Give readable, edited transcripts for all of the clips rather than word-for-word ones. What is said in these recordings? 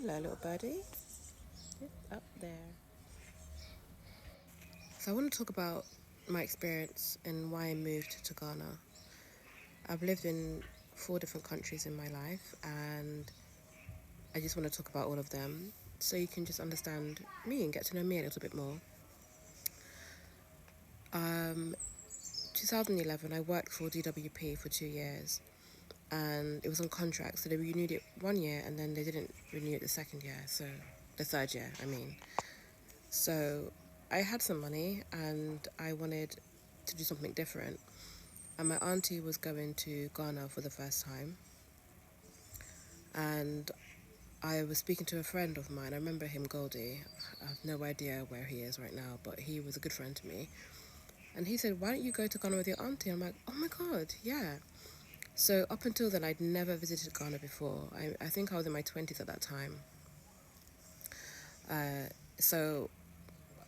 Hello, little birdie. Up there. So I want to talk about my experience and why I moved to Ghana. I've lived in 4 different countries in my life, and I just want to talk about all of them so you can just understand me and get to know me a little bit more. Um, 2011, I worked for DWP for 2 years, and it was on contract, so they renewed it 1 year, and then they didn't renew it the second year, so the third year, I mean. So I had some money, and I wanted to do something different. And my auntie was going to Ghana for the first time, and I was speaking to a friend of mine. I remember him, Goldie. I have no idea where he is right now, but he was a good friend to me. And he said, "Why don't you go to Ghana with your auntie?" I'm like, "Oh my god, yeah." So up until then, I'd never visited Ghana before. I think I was in my 20s at that time. Uh, so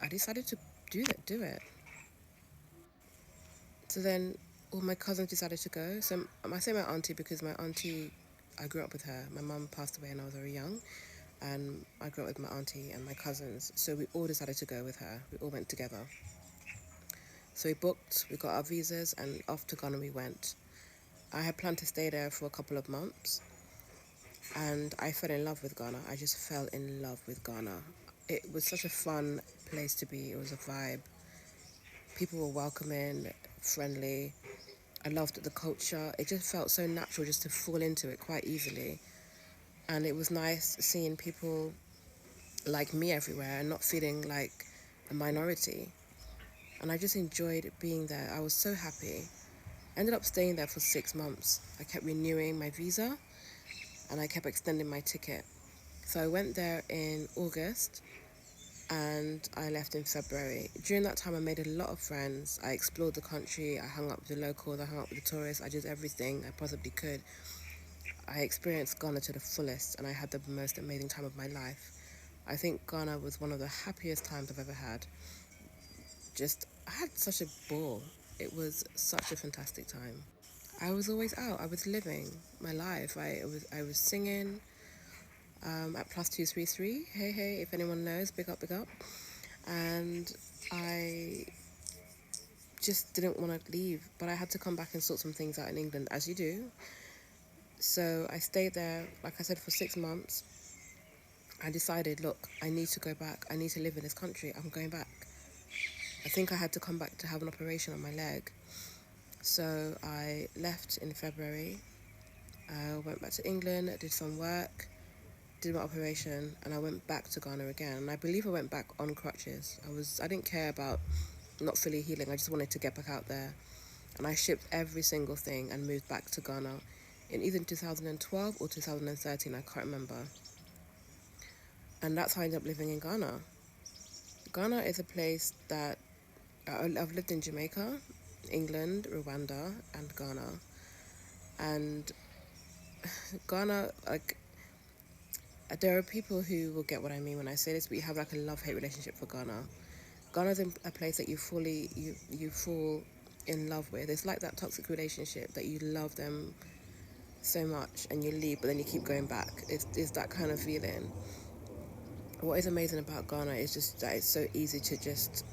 I decided to do it. So then all my cousins decided to go. So I say my auntie because my auntie, I grew up with her. My mum passed away when I was very young, and I grew up with my auntie and my cousins. So we all decided to go with her. We all went together. So we booked, we got our visas, and off to Ghana we went. I had planned to stay there for a couple of months, and I fell in love with Ghana. I just fell in love with Ghana. It was such a fun place to be. It was a vibe. People were welcoming, friendly. I loved the culture. It just felt so natural just to fall into it quite easily. And it was nice seeing people like me everywhere and not feeling like a minority. And I just enjoyed being there. I was so happy. I ended up staying there for 6 months. I kept renewing my visa and I kept extending my ticket. So I went there in August and I left in February. During that time, I made a lot of friends. I explored the country. I hung up with the locals. I hung up with the tourists. I did everything I possibly could. I experienced Ghana to the fullest and I had the most amazing time of my life. I think Ghana was one of the happiest times I've ever had. I had such a ball. It was such a fantastic time. I was always out. I was living my life. I was singing at +233. Hey, hey, if anyone knows, big up, big up. And I just didn't want to leave, but I had to come back and sort some things out in England, as you do. So I stayed there, like I said, for 6 months. I decided, look, I need to go back. I need to live in this country. I'm going back. I think I had to come back to have an operation on my leg. So I left in February. I went back to England, did some work, did my operation, and I went back to Ghana again. And I believe I went back on crutches. I didn't care about not fully healing. I just wanted to get back out there. And I shipped every single thing and moved back to Ghana in either 2012 or 2013. I can't remember. And that's how I ended up living in Ghana. Ghana is a place that I've lived in Jamaica, England, Rwanda, and Ghana. And Ghana, like, there are people who will get what I mean when I say this, but you have like a love-hate relationship for Ghana. Ghana's a place that you fall in love with. It's like that toxic relationship that you love them so much and you leave, but then you keep going back. It's that kind of feeling. What is amazing about Ghana is just that it's so easy to just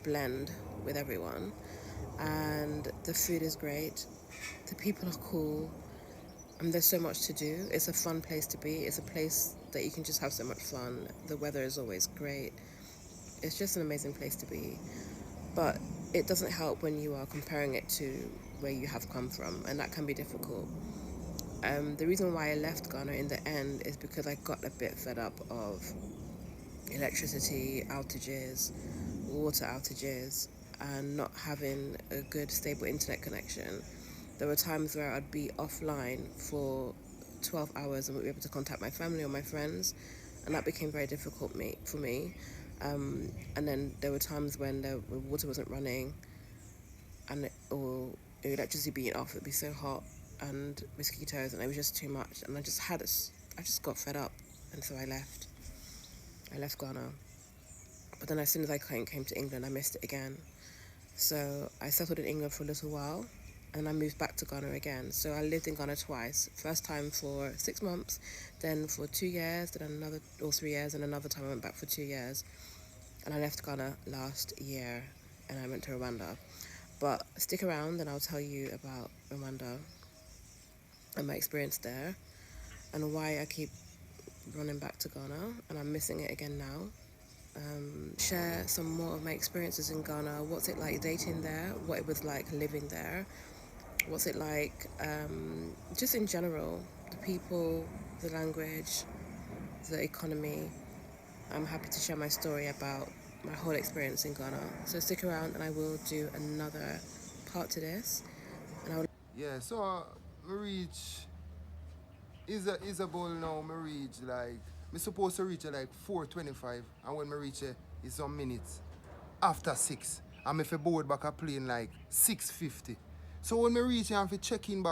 blend with everyone, and the food is great, the people are cool, and there's so much to do. It's a fun place to be. It's a place that you can just have so much fun. The weather is always great. It's just an amazing place to be. But it doesn't help when you are comparing it to where you have come from, and that can be difficult. The reason why I left Ghana in the end is because I got a bit fed up of electricity outages, water outages, and not having a good stable internet connection. There were times where I'd be offline for 12 hours and wouldn't be able to contact my family or my friends, and that became very difficult for me. And then there were times when the water wasn't running, or electricity being off. It'd be so hot and mosquitoes, and it was just too much. And I just got fed up, and so I left. I left Ghana. But then as soon as I came to England, I missed it again. So I settled in England for a little while, and I moved back to Ghana again. So I lived in Ghana twice. First time for 6 months, then for 2 years, then another, or 3 years, and another time I went back for 2 years. And I left Ghana last year and I went to Rwanda. But stick around and I'll tell you about Rwanda and my experience there and why I keep running back to Ghana and I'm missing it again now. Share some more of my experiences in Ghana. What's it like dating there? What it was like living there? What's it like just in general? The people, the language, the economy. I'm happy to share my story about my whole experience in Ghana. So stick around and I will do another part to this. And I will Yeah, so me reach Isabel now. Me reach like me supposed to reach at like 4:25, and when me reach it's some minutes after 6. And me fi board back a plane like 6:50. So when me reach, I have to check in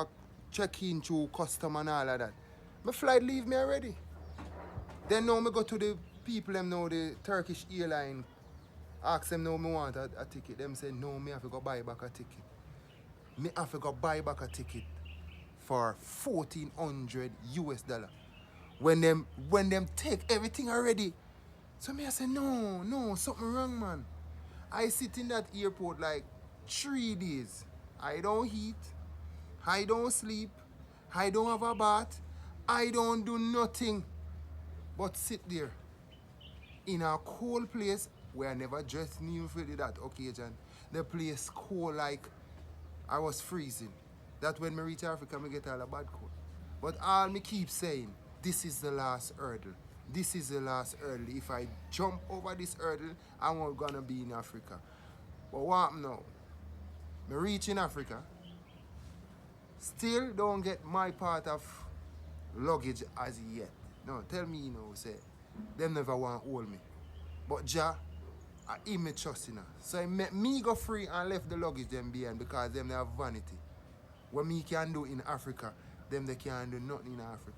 through custom and all of that. My flight leave me already. Then now me go to the people them know the Turkish airline. Ask them now me want a ticket. Them say no, me have to go buy back a ticket. Me have to go buy back a ticket for $1,400 when them take everything already. So me I say no, something wrong, man. I sit in that airport like 3 days. I don't eat, I don't sleep, I don't have a bath, I don't do nothing but sit there in a cold place where I never dressed new for that occasion. The place cold like I was freezing. That when me reach Africa, me get all a bad cold. But all me keep saying, this is the last hurdle. This is the last hurdle. If I jump over this hurdle, I'm not gonna be in Africa. But what happen now? Me reach in Africa, still don't get my part of luggage as yet. No, tell me, say, them never want to hold me. But Jah, I him me trust in her. So he make me go free and left the luggage them behind because them they have vanity. What me can do in Africa, them they can't do nothing in Africa.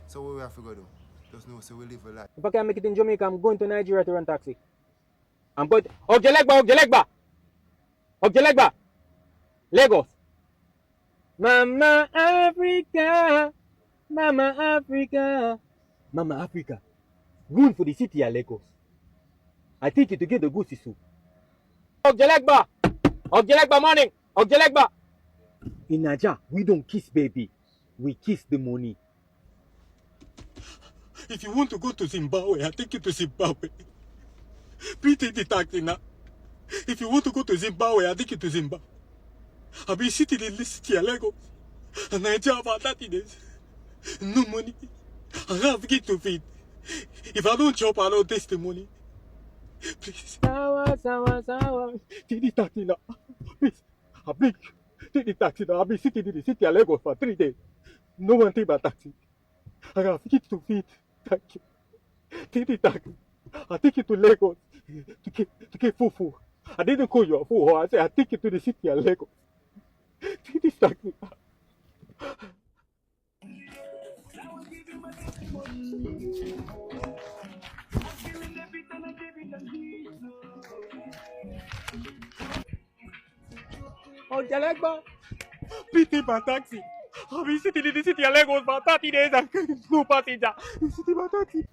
So what we have to go do? Just know so we live a life. If I can make it in Jamaica, I'm going to Nigeria to run taxi. I'm going to Ogjelegba, Lagos. Mama Africa, Mama Africa, Mama Africa. Going for the city of Lagos. I think you to get the goosey soup. Ogjelegba morning, Ogjelegba. In Naija, we don't kiss baby, we kiss the money. If you want to go to Zimbabwe, I'll take you to Zimbabwe. Please take the taxi now. If you want to go to Zimbabwe, I'll take you to Zimbabwe. I've been sitting in the city of Lagos. And I job for 30 days. No money. I have to to feed. If I don't chop, I don't taste the money. Please. Sawa. Take the taxi now. Please. I beg. Take the taxi now. I've been sitting in the city of Lagos for 3 days. No one take my taxi. I have to feed. Thank you. Take the taxi. I take you to Lagos to get fufu. I didn't call you a fool. I said I take you to the city of Lagos. Take this taxi. Ogjelegba, please take my taxi. I've been sitting in the city of Lagos for 30 days and no passenger. Take my taxi.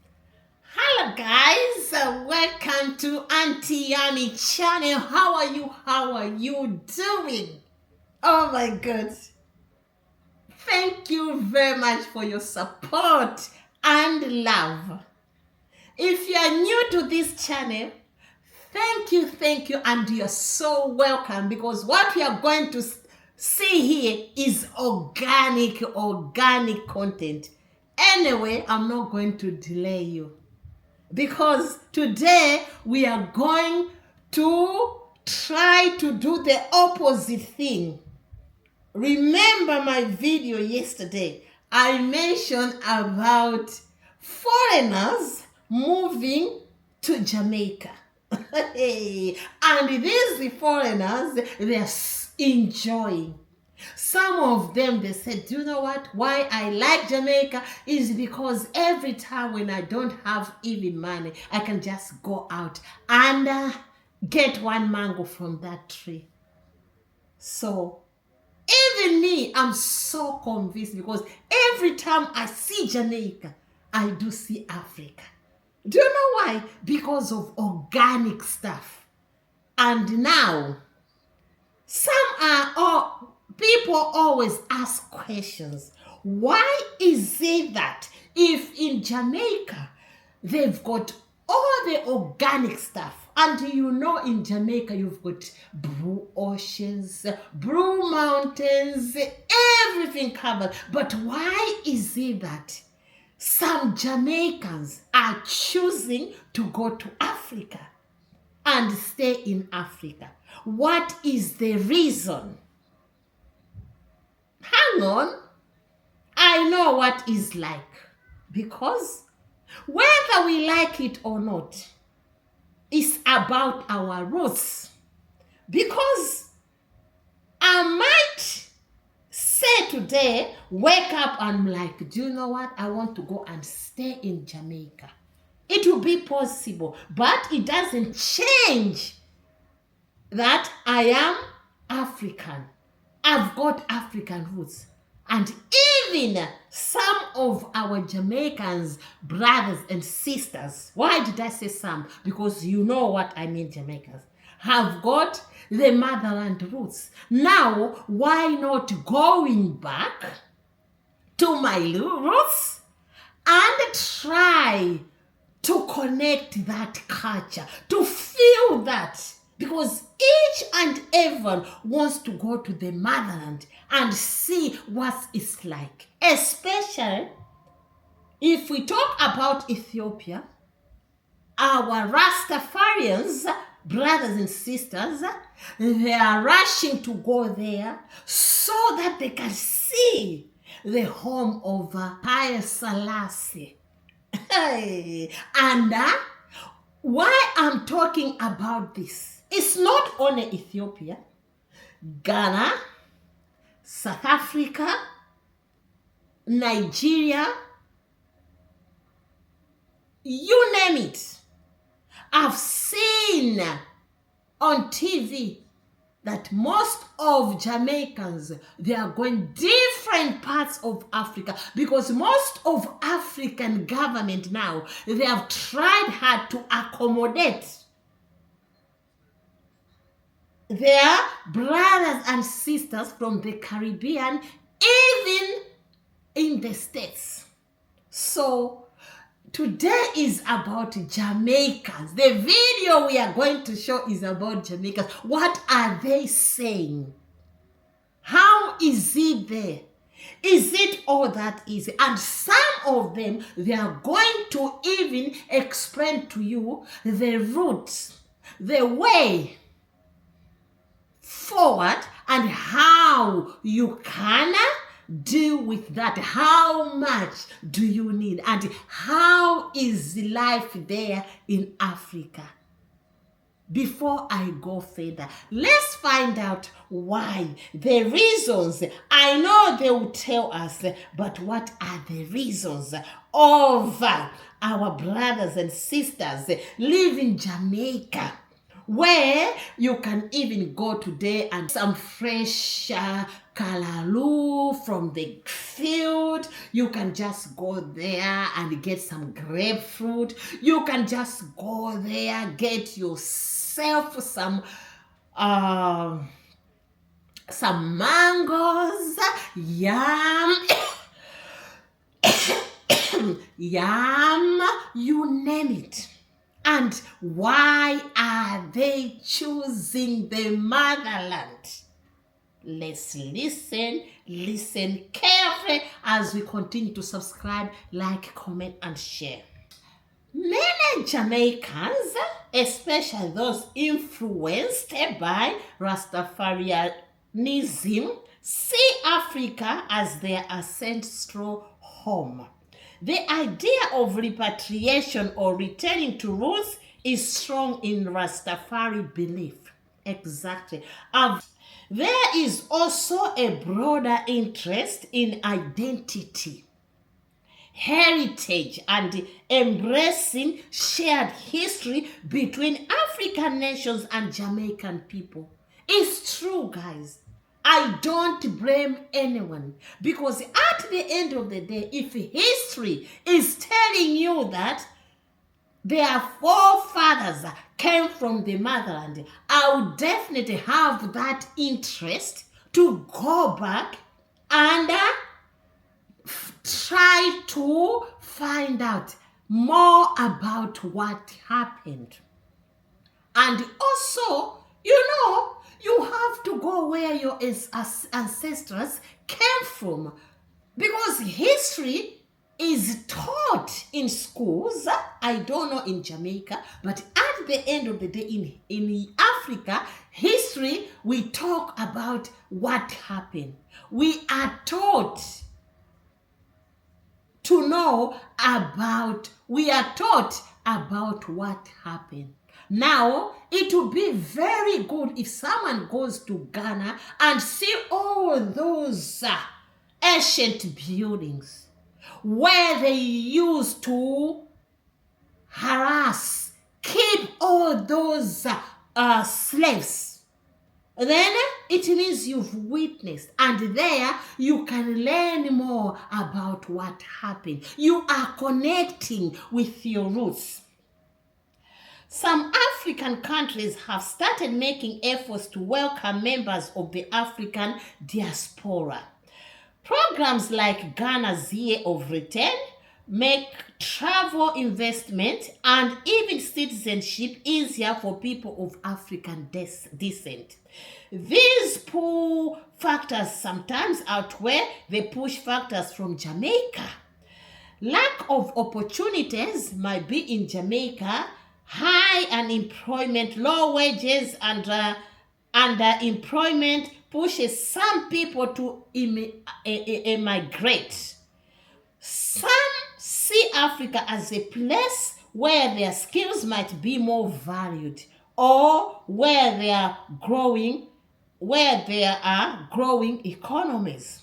Hello guys, welcome to Auntie Annie channel. How are you? How are you doing? Oh my god. Thank you very much for your support and love. If you are new to this channel, thank you, and you're so welcome because what we are going to see here is organic content. Anyway, I'm not going to delay you because today we are going to try to do the opposite thing. Remember my video yesterday, I mentioned about foreigners moving to Jamaica. And these foreigners, they're enjoying. Some of them, they said, do you know what? Why I like Jamaica is because every time when I don't have even money, I can just go out and get one mango from that tree. So Even me, I'm so convinced because every time I see Jamaica, I do see Africa. Do you know why? Because of organic stuff. And now, people always ask questions. Why is it that if in Jamaica they've got all the organic stuff, and you know in Jamaica you've got blue oceans, blue mountains, everything covered, but why is it that some Jamaicans are choosing to go to Africa and stay in Africa? What is the reason? Hang on. I know what it's like. Because whether we like it or not, it's about our roots. Because I might say today, wake up and I'm like, do you know what? I want to go and stay in Jamaica. It will be possible, but it doesn't change that I am African. I've got African roots. And even some of our Jamaicans, brothers and sisters, why did I say some? Because you know what I mean, Jamaicans, have got the motherland roots. Now, why not going back to my roots and try to connect that culture, to feel that? Because each and everyone wants to go to the motherland and see what it's like. Especially if we talk about Ethiopia, our Rastafarians, brothers and sisters, they are rushing to go there so that they can see the home of Haile Selassie. And why I'm talking about this, it's not only Ethiopia, Ghana, South Africa, Nigeria, you name it. I've seen on TV that most of Jamaicans, they are going different parts of Africa because most of African government now, they have tried hard to accommodate their brothers and sisters from the Caribbean, even in the States. So today is about Jamaicans. The video we are going to show is about Jamaicans. What are they saying? How is it there? Is it all that easy? And some of them, they are going to even explain to you the route, the way forward, and how you can deal with that. How much do you need? And how is life there in Africa? Before I go further, let's find out why. The reasons. I know they will tell us, but what are the reasons of our brothers and sisters live in Jamaica, where you can even go today and some fresh kalaloo from the field. You can just go there and get some grapefruit. You can just go there, get yourself some mangoes, yam, yam, you name it. And why are they choosing the motherland? Let's listen carefully as we continue to subscribe, like, comment, and share. Many Jamaicans, especially those influenced by Rastafarianism, see Africa as their ancestral home. The idea of repatriation or returning to roots is strong in Rastafari belief. Exactly. There is also a broader interest in identity, heritage, and embracing shared history between African nations and Jamaican people. It's true, guys. I don't blame anyone, because at the end of the day, if history is telling you that their forefathers came from the motherland, I would definitely have that interest to go back and try to find out more about what happened. And also, you have to go where your ancestors came from, because history is taught in schools. I don't know in Jamaica, but at the end of the day in Africa, history, we talk about what happened. We are taught to know about, we are taught about what happened. Now, it would be very good if someone goes to Ghana and see all those ancient buildings where they used to harass, keep all those slaves. Then it means you've witnessed, and there you can learn more about what happened. You are connecting with your roots. Some African countries have started making efforts to welcome members of the African diaspora. Programs like Ghana's Year of Return make travel, investment, and even citizenship easier for people of African descent. These pull factors sometimes outweigh the push factors from Jamaica. Lack of opportunities might be in Jamaica. High unemployment, low wages, and underemployment pushes some people to immigrate. Some see Africa as a place where their skills might be more valued, or where there are growing economies.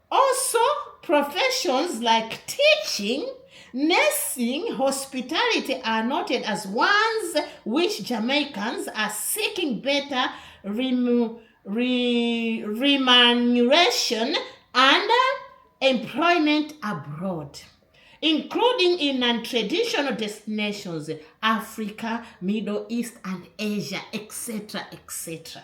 Also, professions like teaching, nursing, hospitality are noted as ones which Jamaicans are seeking better remuneration and employment abroad, including in non-traditional destinations, Africa, Middle East, and Asia, etc., etc.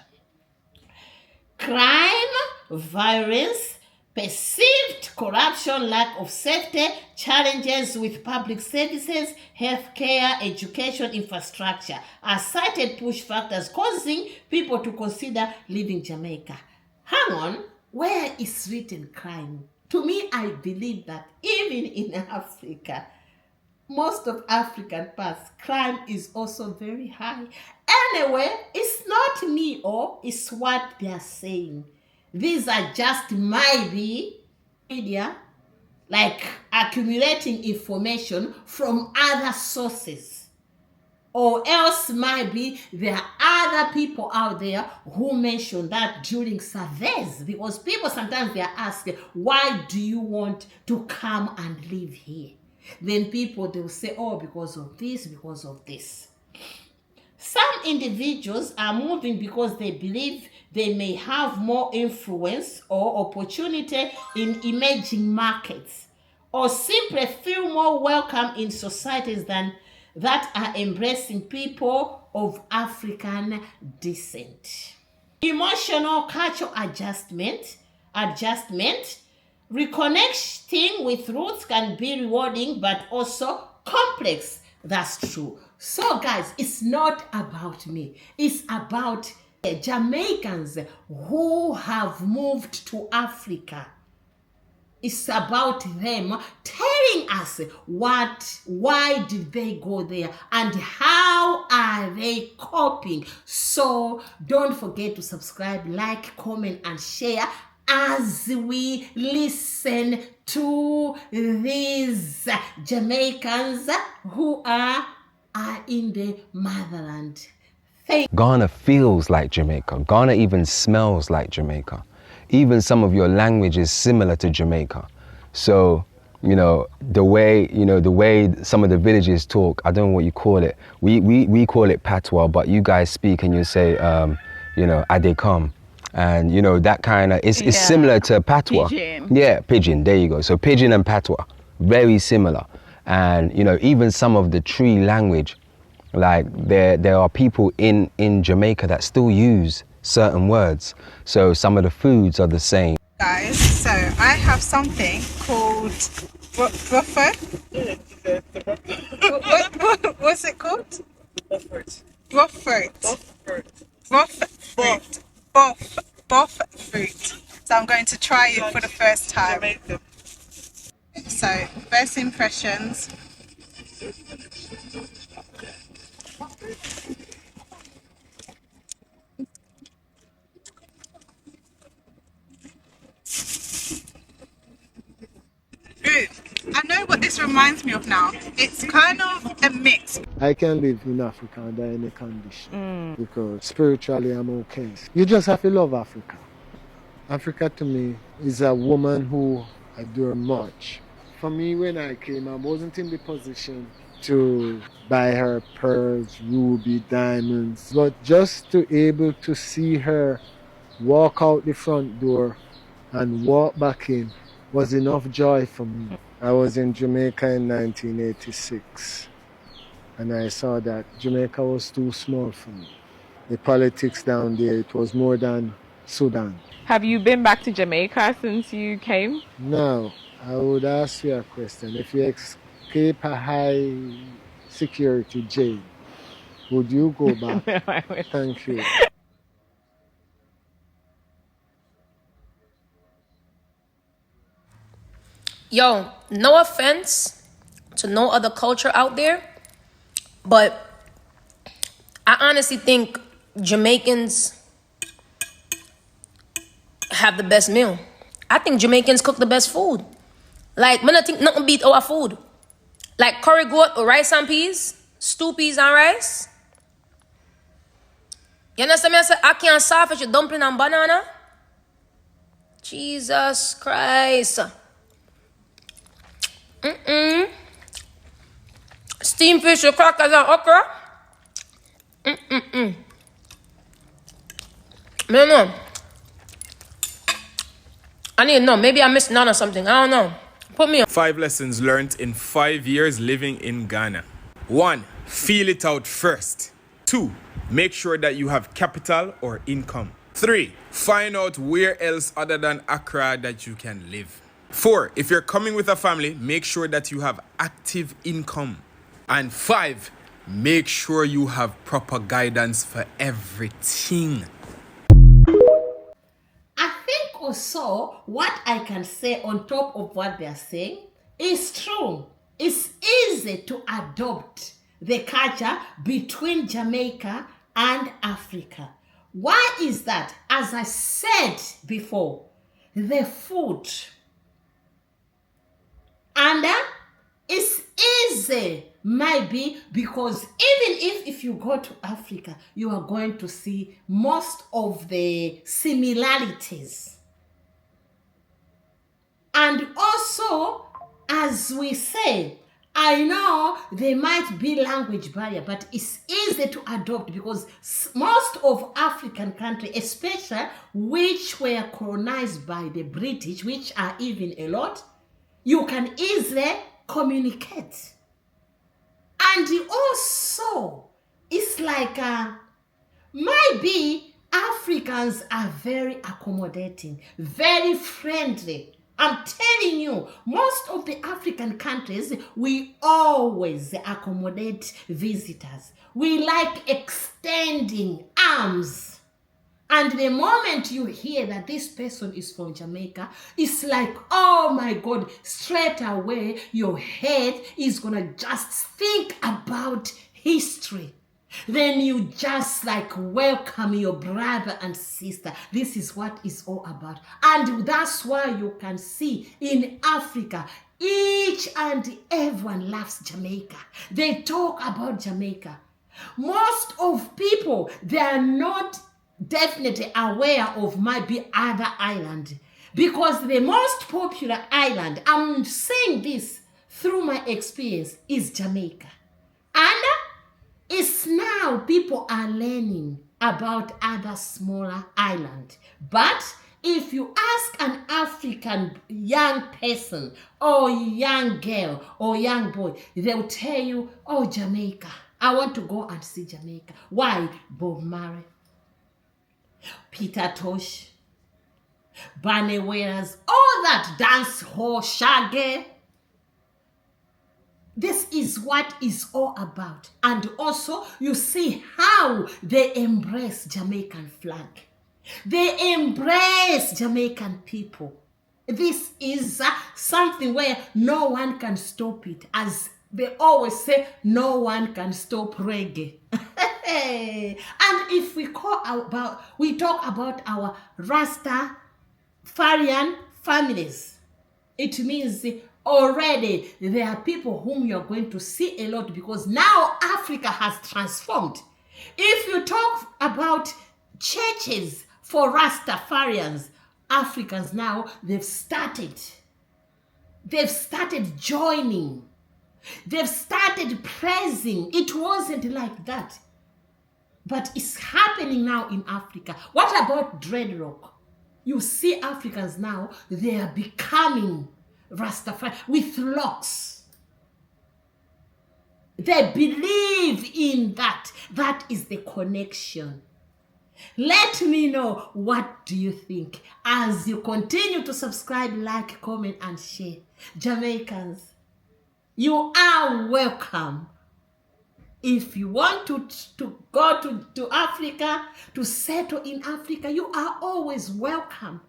Crime, violence, perceived corruption, lack of safety, challenges with public services, healthcare, education, infrastructure are cited push factors causing people to consider leaving Jamaica. Hang on, where is written crime? To me, I believe that even in Africa, most of African parts, crime is also very high. Anyway, it's not me, or it's what they are saying. These are just maybe media, like accumulating information from other sources. Or else might be there are other people out there who mention that during surveys, because people sometimes they are asked, why do you want to come and live here? Then people, they will say, oh, because of this, because of this. Some individuals are moving because they believe they may have more influence or opportunity in emerging markets, or simply feel more welcome in societies that are embracing people of African descent. Emotional cultural adjustment, reconnecting with roots can be rewarding but also complex. That's true. So guys, it's not about me. It's about Jamaicans who have moved to Africa. It's about them telling us why did they go there and how are they coping. So don't forget to subscribe, like, comment, and share as we listen to these Jamaicans who are in the motherland. Ghana feels like Jamaica. Ghana even smells like Jamaica. Even some of your language is similar to Jamaica. So, the way some of the villages talk, I don't know what you call it. We call it patois, but you guys speak and you say, Adekam. And you know that kind of it's similar to patois. Pidgin. Yeah, pidgin. There you go. So pidgin and patois, very similar. And you know even some of the tree language, like there are people in Jamaica that still use certain words. So some of the foods are the same. Guys, so I have something called Buffet. What's it called? Buffet. Buff fruit. So I'm going to try it for the first time. So first impressions. Ooh, I know what this reminds me of now. It's kind of a mix. I can live in Africa under any condition because spiritually I'm okay. You just have to love Africa. Africa to me is a woman who adore much. For me, when I came, I wasn't in the position to buy her pearls, ruby, diamonds, but just to able to see her walk out the front door and walk back in was enough joy for me. I was in Jamaica in 1986 and I saw that Jamaica was too small for me. The politics down there, it was more than Sudan. Have you been back to Jamaica since you came? Now, I would ask you a question. If you escape a high security jail, would you go back? No, I would. Thank you. Yo, no offense to no other culture out there, but I honestly think Jamaicans have the best meal. I think Jamaicans cook the best food. Like, I don't think nothing beat our food. Like curry goat or rice and peas, stew peas and rice. You understand me? I say, I can't sausage, dumpling and banana. Jesus Christ. Steamed fish with crackers and okra. I don't know. I need to know. Maybe I'm missing out on something. I don't know. Put me on. 5 lessons learned in 5 years living in Ghana. 1. Feel it out first. 2. Make sure that you have capital or income. 3. Find out where else other than Accra that you can live. 4. If you're coming with a family, make sure that you have active income. And 5. Make sure you have proper guidance for everything. I think also what I can say on top of what they're saying is true. It's easy to adopt the culture between Jamaica and Africa. Why is that? As I said before, the food. And it's easy, maybe, because even if you go to Africa, you are going to see most of the similarities. And also, as we say, I know there might be language barrier, but it's easy to adopt because most of African countries, especially which were colonized by the British, which are even a lot, you can easily communicate. And also, it's like maybe Africans are very accommodating, very friendly. I'm telling you, most of the African countries, we always accommodate visitors. We like extending arms. And the moment you hear that this person is from Jamaica, it's like, oh my God, straight away, your head is gonna just think about history. Then you just like welcome your brother and sister. This is what it's all about. And that's why you can see in Africa, each and everyone loves Jamaica. They talk about Jamaica. Most of people, they are not definitely aware of maybe other island, because the most popular island, I'm saying this through my experience, is Jamaica. And it's now people are learning about other smaller islands. But if you ask an African young person or young girl or young boy, they'll tell you, oh, Jamaica. I want to go and see Jamaica. Why? Bob Marley, Peter Tosh, Barney Wares, all that dance hall, shaggy. This is what it's all about. And also, you see how they embrace Jamaican flag. They embrace Jamaican people. This is something where no one can stop it. As they always say, no one can stop reggae. And if we talk about our Rastafarian families, it means already there are people whom you're going to see a lot, because now Africa has transformed. If you talk about churches for Rastafarians, Africans now, they've started joining. They've started praising. It wasn't like that. But it's happening now in Africa. What about dreadlock? You see Africans now, they are becoming Rastafari with locks. They believe in that. That is the connection. Let me know, what do you think? As you continue to subscribe, like, comment, and share. Jamaicans, you are welcome. If you want to go to Africa, to settle in Africa, you are always welcome.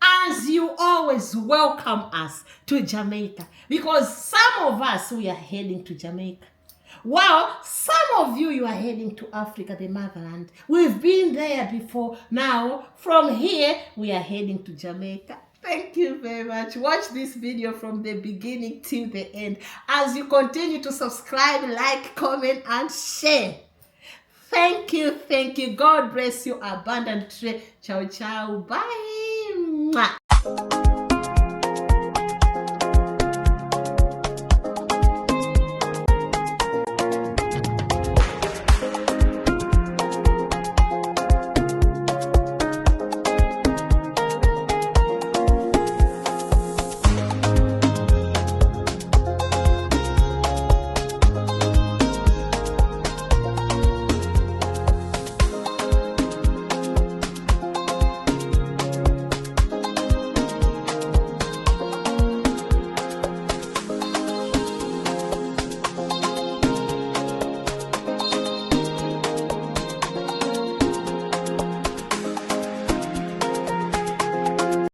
As you always welcome us to Jamaica. Because some of us, we are heading to Jamaica. Well, some of you are heading to Africa, the motherland. We've been there before. Now, from here, we are heading to Jamaica. Thank you very much. Watch this video from the beginning till the end. As you continue to subscribe, like, comment, and share. Thank you, thank you. God bless you abundantly. Ciao, ciao. Bye. Mwah.